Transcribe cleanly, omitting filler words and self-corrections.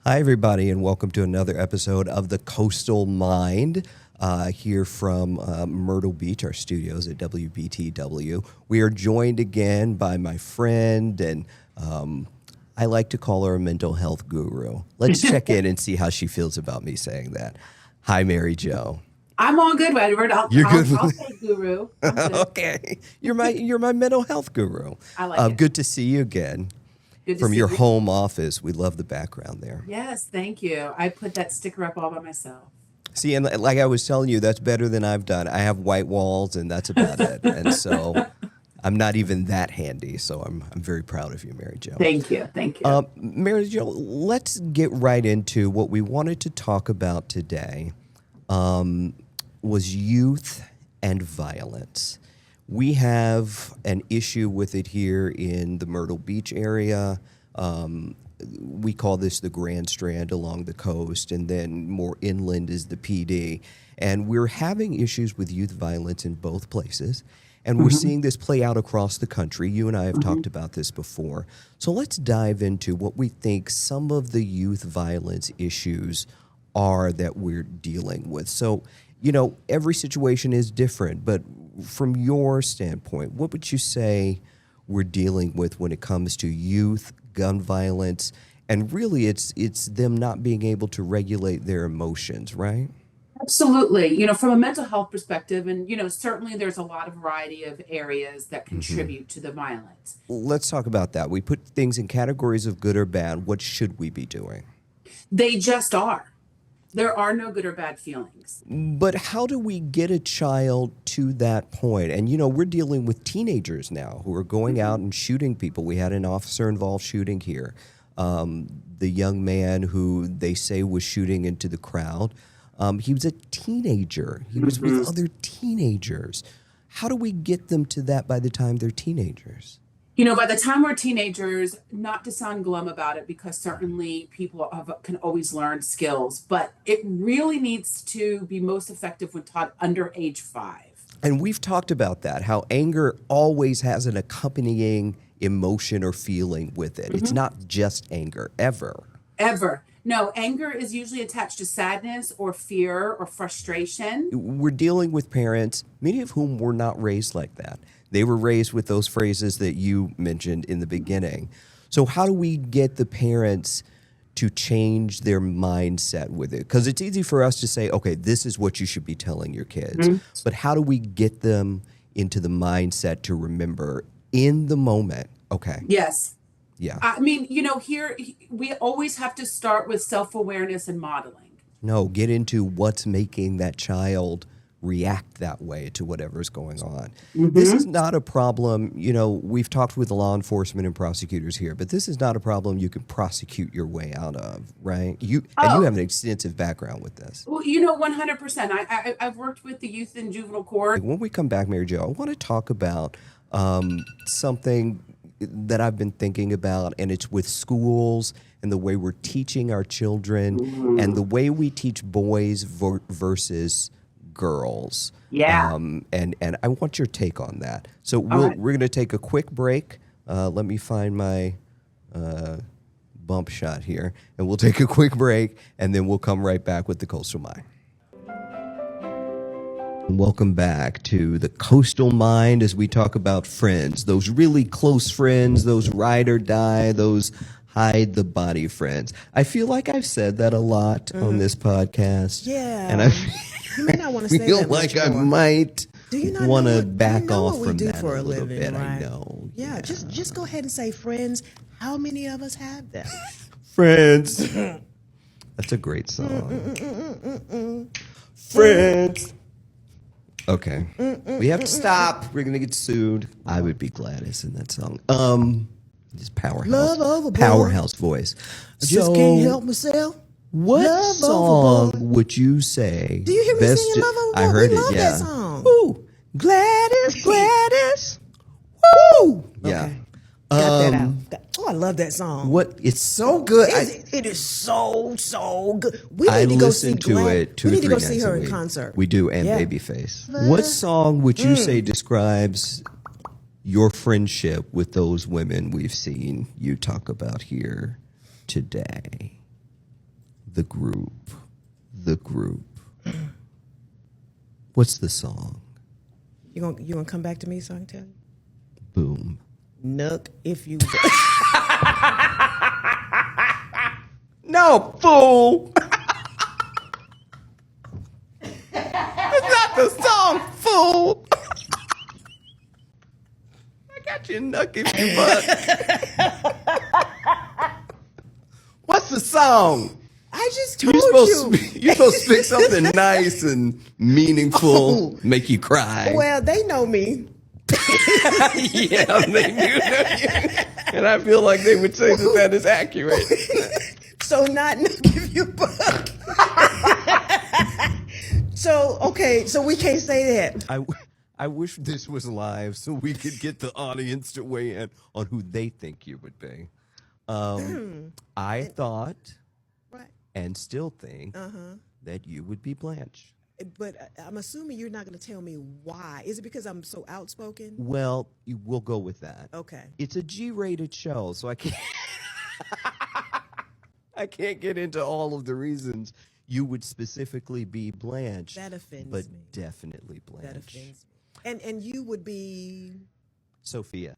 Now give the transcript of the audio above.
Hi, everybody, and welcome to another episode of The Coastal Mind here from Myrtle Beach, our studios at WBTW. We are joined again by my friend, and I like to call her a mental health guru. Let's check in and see how she feels about me saying that. Hi, Mary Jo. I'm all good, Edward. You're good. I'll say guru. I'm good. Okay, you're my mental health guru. I like it. Good to see you again. Good to From see your you. home office. We love the background there. Yes, thank you. I put that sticker up all by myself. See, and like I was telling you, that's better than I've done. I have white walls, and that's about it. And so I'm not even that handy. So I'm very proud of you, Mary Jo. Thank you. Thank you. Mary Jo, let's get right into what we wanted to talk about today was youth and violence. We have an issue with it here in the Myrtle Beach area. We call this the Grand Strand along the coast, and then more inland is the PD. And we're having issues with youth violence in both places. And we're seeing this play out across the country. You and I have talked about this before. So let's dive into what we think some of the youth violence issues are that we're dealing with. So, you know, every situation is different, but from your standpoint, what would you say we're dealing with when it comes to youth, gun violence, and really it's them not being able to regulate their emotions, right? Absolutely. From a mental health perspective, and, certainly there's a lot of variety of areas that contribute to the violence. Let's talk about that. We put things in categories of good or bad. What should we be doing? They just are. There are no good or bad feelings. But how do we get a child to that point? And, we're dealing with teenagers now who are going out and shooting people. We had an officer-involved shooting here. The young man who they say was shooting into the crowd, he was a teenager. He was with other teenagers. How do we get them to that by the time they're teenagers? By the time we're teenagers, not to sound glum about it, because certainly people can always learn skills, but it really needs to be most effective when taught under age 5. And we've talked about that, how anger always has an accompanying emotion or feeling with it. It's not just anger, ever. Ever. No, anger is usually attached to sadness or fear or frustration. We're dealing with parents, many of whom were not raised like that. They were raised with those phrases that you mentioned in the beginning. So how do we get the parents to change their mindset with it? Because it's easy for us to say, okay, this is what you should be telling your kids. But how do we get them into the mindset to remember in the moment? Okay. Yes. Yeah. I mean, here we always have to start with self-awareness and modeling. No, get into what's making that child react that way to whatever's going on. This is not a problem, we've talked with law enforcement and prosecutors here, but this is not a problem you can prosecute your way out of, right? You have an extensive background with this. Well, 100%. I've worked with the youth and juvenile court. When we come back, Mary Jo, I want to talk about something that I've been thinking about, and it's with schools and the way we're teaching our children and the way we teach boys versus girls. Yeah. And I want your take on that. So we're going to take a quick break. Let me find my bump shot here, and we'll take a quick break, and then we'll come right back with the Coastal Mind. Welcome back to the Coastal Mind as we talk about friends, those really close friends, those ride or die, those hide the body friends. I feel like I've said that a lot on this podcast. Yeah. And I you may not want to say feel that like much I more. might Do you not want know to what- back you know off what we from do that for a a little living, bit. I right? know. Yeah, just go ahead and say friends. How many of us have them? Friends. That's a great song. Friends. Okay. We have to stop. We're going to get sued. I would be Gladys in that song. Just powerhouse. Love overboard. Powerhouse voice. I just can't help myself. What Love song overboard. would you say? Do you hear me singing Love Overboard? I heard We it, love yeah. that song. Ooh, Gladys, Gladys. Woo! Yeah. Okay. Got that out. Oh, I love that song. What? It's so good. It is so good. We I need to go see listen to it 2 We to need to 3 go see nights her a in week. concert. We do, and Yeah. Babyface. What song would you say describes your friendship with those women we've seen you talk about here today? The group. The group. What's the song? You gonna come back to me so I can tell you? Boom. Nook, if you. No, fool. That's not the song, fool. I got you nuck if you buck. What's the song? I just told You're supposed to pick something nice and meaningful, make you cry. Well, they know me. Yeah, they do know you. And I feel like they would say that is accurate. So not Nook if you buck. So we can't say that. I wish this was live so we could get the audience to weigh in on who they think you would be. I thought Right. and still think that you would be Blanche. But I'm assuming you're not going to tell me why. Is it because I'm so outspoken? Well, we'll go with that. Okay. It's a G-rated show, so I can't I can't get into all of the reasons you would specifically be Blanche. That offends but me. definitely Blanche. That offends me. And you would be Sophia.